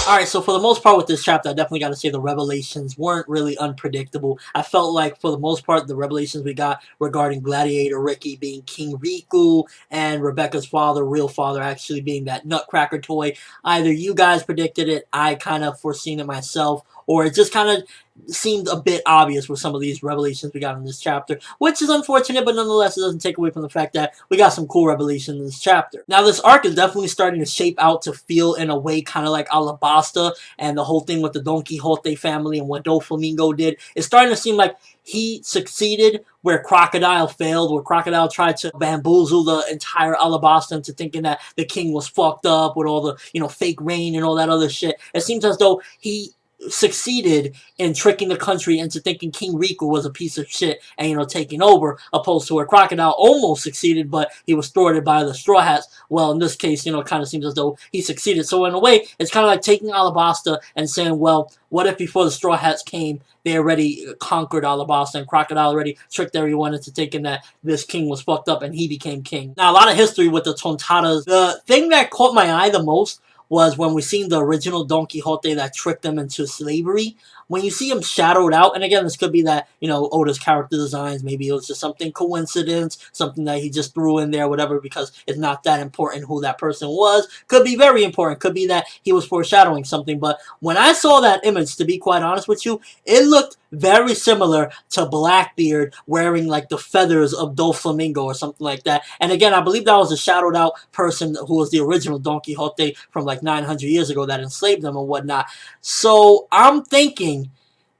Alright, so for the most part with this chapter, I definitely gotta say the revelations weren't really unpredictable. I felt like, for the most part, the revelations we got regarding Gladiator Ricky being King Riku, and Rebecca's father, real father, actually being that Nutcracker toy, either you guys predicted it, I kind of foreseen it myself, or it just kind of seemed a bit obvious with some of these revelations we got in this chapter, which is unfortunate, but nonetheless it doesn't take away from the fact that we got some cool revelations in this chapter. Now this arc is definitely starting to shape out to feel in a way kind of like Alabasta, and the whole thing with the Donquixote family and what Doflamingo did. It's starting to seem like he succeeded where Crocodile failed, where Crocodile tried to bamboozle the entire Alabasta into thinking that the king was fucked up with all the, fake rain and all that other shit. It seems as though he succeeded in tricking the country into thinking King Riku was a piece of shit and, taking over, opposed to where Crocodile almost succeeded, but he was thwarted by the Straw Hats. Well, in this case, it kind of seems as though he succeeded. So in a way, it's kind of like taking Alabasta and saying, well, what if before the Straw Hats came, they already conquered Alabasta, and Crocodile already tricked everyone into thinking that this king was fucked up and he became king. Now, a lot of history with the Tontatas. The thing that caught my eye the most was when we seen the original Don Quixote that tricked them into slavery. When you see him shadowed out, and again, this could be that, Oda's character designs, maybe it was just something coincidence, something that he just threw in there, whatever, because it's not that important who that person was. Could be very important. Could be that he was foreshadowing something. But when I saw that image, to be quite honest with you, it looked very similar to Blackbeard wearing like the feathers of Doflamingo or something like that. And again, I believe that was a shadowed out person who was the original Don Quixote from like 900 years ago that enslaved them and whatnot. So I'm thinking,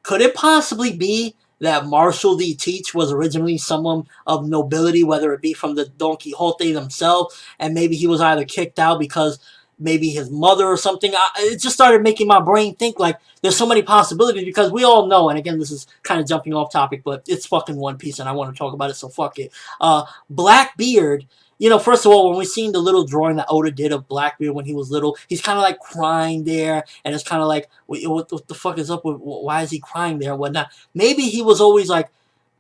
could it possibly be that Marshall D. Teach was originally someone of nobility, whether it be from the Don Quixote themselves, and maybe he was either kicked out because maybe his mother or something? It just started making my brain think like there's so many possibilities, because we all know, and again, this is kind of jumping off topic, but it's fucking One Piece and I want to talk about it, so fuck it. Blackbeard, first of all, when we seen the little drawing that Oda did of Blackbeard when he was little, he's kind of like crying there, and it's kind of like, what the fuck is up with, why is he crying there and whatnot? Maybe he was always like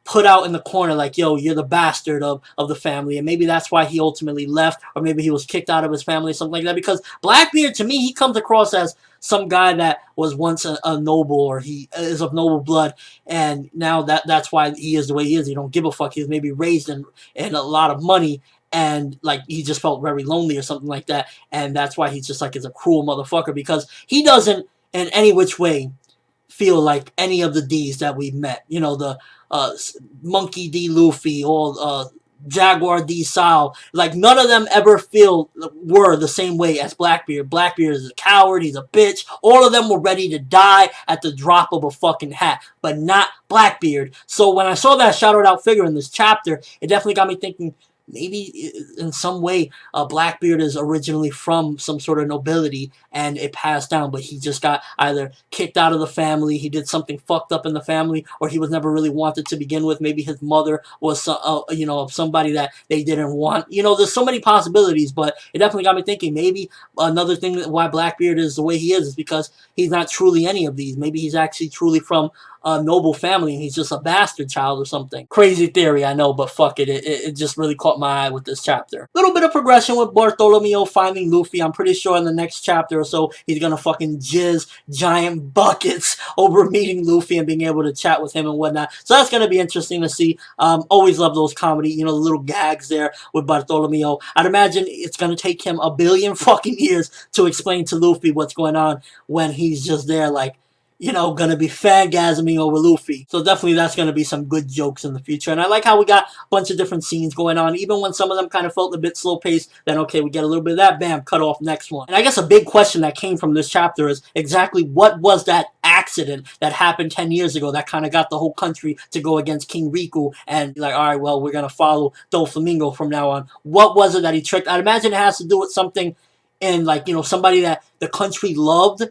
put out in the corner like, yo, you're the bastard of the family, and maybe that's why he ultimately left, or maybe he was kicked out of his family, something like that, because Blackbeard, to me, he comes across as some guy that was once a noble, or he is of noble blood, and now that's why he is the way he is. He don't give a fuck. He was maybe raised in a lot of money, and like he just felt very lonely or something like that, and that's why he's just like is a cruel motherfucker, because he doesn't in any which way feel like any of the D's that we've met. The Monkey D. Luffy or Jaguar D. Sao, like none of them ever were the same way as Blackbeard. Blackbeard is a coward, he's a bitch. All of them were ready to die at the drop of a fucking hat, but not Blackbeard. So when I saw that shadowed out figure in this chapter, it definitely got me thinking, maybe in some way Blackbeard is originally from some sort of nobility and it passed down, but he just got either kicked out of the family, he did something fucked up in the family, or he was never really wanted to begin with. Maybe his mother was somebody that they didn't want. There's so many possibilities, but it definitely got me thinking, maybe another thing why Blackbeard is the way he is because he's not truly any of these. Maybe he's actually truly from a noble family and he's just a bastard child or something. Crazy theory, I know, but fuck it. It just really caught my eye with this chapter. Little bit of progression with Bartolomeo finding Luffy. I'm pretty sure in the next chapter or so, he's gonna fucking jizz giant buckets over meeting Luffy and being able to chat with him and whatnot. So that's gonna be interesting to see. Always love those comedy, the little gags there with Bartolomeo. I'd imagine it's gonna take him a billion fucking years to explain to Luffy what's going on when he's just there like, gonna be fangasming over Luffy. So definitely that's gonna be some good jokes in the future. And I like how we got a bunch of different scenes going on. Even when some of them kind of felt a bit slow-paced, then okay, we get a little bit of that, bam, cut off, next one. And I guess a big question that came from this chapter is exactly what was that accident that happened 10 years ago that kind of got the whole country to go against King Riku and be like, alright, well, we're gonna follow Doflamingo from now on. What was it that he tricked? I'd imagine it has to do with something in, like, somebody that the country loved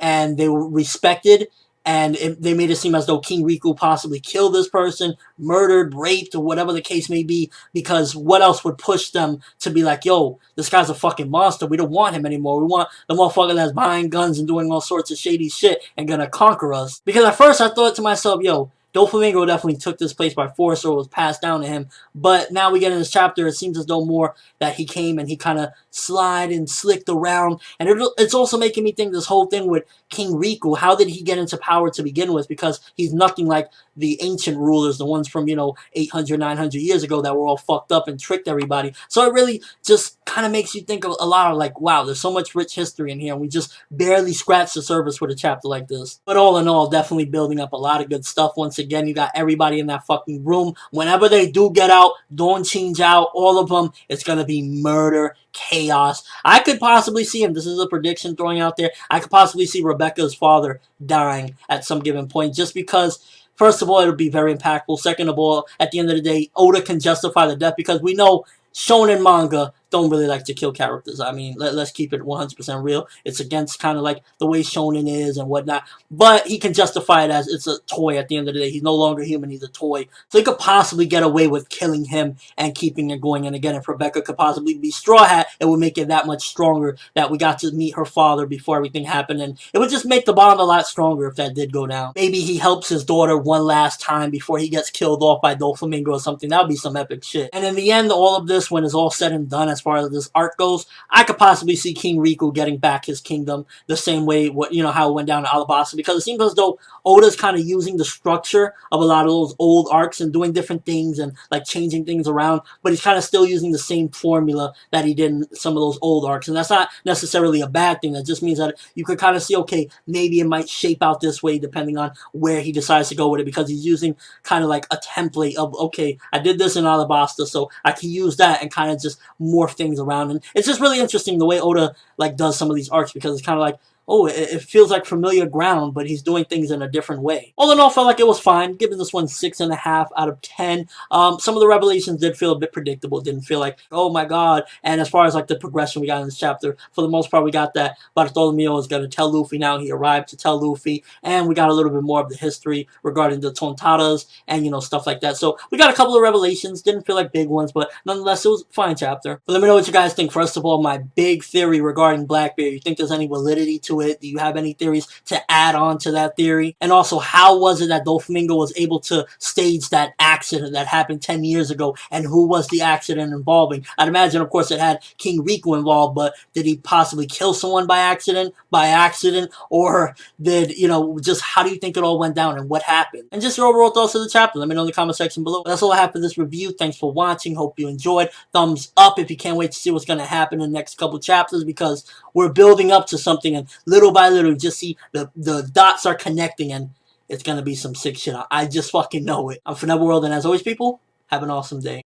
and they were respected, and they made it seem as though King Riku possibly killed this person, murdered, raped, or whatever the case may be, because what else would push them to be like, yo, this guy's a fucking monster, we don't want him anymore, we want the motherfucker that's buying guns and doing all sorts of shady shit and gonna conquer us. Because at first I thought to myself, yo, Doflamingo definitely took this place by force or was passed down to him, but now we get in this chapter, it seems as though more that he came and he kind of slide and slicked around. And it's also making me think this whole thing with King Riku, how did he get into power to begin with? Because he's nothing like the ancient rulers, the ones from, 800, 900 years ago that were all fucked up and tricked everybody. So it really just kind of makes you think of a lot of like, wow, there's so much rich history in here, and we just barely scratched the surface with a chapter like this. But all in all, definitely building up a lot of good stuff. Once again, you got everybody in that fucking room. Whenever they do get out, don't change out, all of them, it's gonna be murder, chaos. I could possibly see him, this is a prediction throwing out there, I could possibly see Rebecca's father dying at some given point, just because, first of all, it'll be very impactful. Second of all, at the end of the day, Oda can justify the death, because we know shonen manga don't really like to kill characters. I mean, let's keep it 100% real. It's against kind of like the way shonen is and whatnot. But he can justify it as it's a toy at the end of the day. He's no longer human, he's a toy. So he could possibly get away with killing him and keeping it going. And again, if Rebecca could possibly be Straw Hat, it would make it that much stronger that we got to meet her father before everything happened. And it would just make the bond a lot stronger if that did go down. Maybe he helps his daughter one last time before he gets killed off by Doflamingo or something. That would be some epic shit. And in the end, all of this, when it's all said and done, as far as this arc goes, I could possibly see King Riku getting back his kingdom the same way how it went down to Alabasta, because it seems as though Oda's kind of using the structure of a lot of those old arcs and doing different things and like changing things around, but he's kind of still using the same formula that he did in some of those old arcs. And that's not necessarily a bad thing. That just means that you could kind of see, okay, maybe it might shape out this way depending on where he decides to go with it, because he's using kind of like a template of, okay, I did this in Alabasta, so I can use that and kind of just morph things around. And it's just really interesting the way Oda like does some of these arcs, because it's kind of like, oh, it feels like familiar ground, but he's doing things in a different way. All in all, felt like it was fine. Giving this one 6.5 out of 10. Some of the revelations did feel a bit predictable. Didn't feel like, oh my god. And as far as like the progression we got in this chapter, for the most part, we got that Bartolomeo is going to tell Luffy now. He arrived to tell Luffy. And we got a little bit more of the history regarding the Tontaras and, stuff like that. So we got a couple of revelations. Didn't feel like big ones, but nonetheless, it was a fine chapter. But let me know what you guys think. First of all, my big theory regarding Blackbeard. You think there's any validity to it? Do you have any theories to add on to that theory? And also, how was it that Doflamingo was able to stage that accident that happened 10 years ago? And who was the accident involving? I'd imagine, of course, it had King Riku involved, but did he possibly kill someone by accident? Or did, just how do you think it all went down and what happened? And just your overall thoughts of the chapter. Let me know in the comment section below. That's all I have for this review. Thanks for watching. Hope you enjoyed. Thumbs up if you can't wait to see what's going to happen in the next couple chapters, because we're building up to something, and little by little, you just see the dots are connecting, and it's going to be some sick shit. I just fucking know it. I'm ForneverWorld, and as always, people, have an awesome day.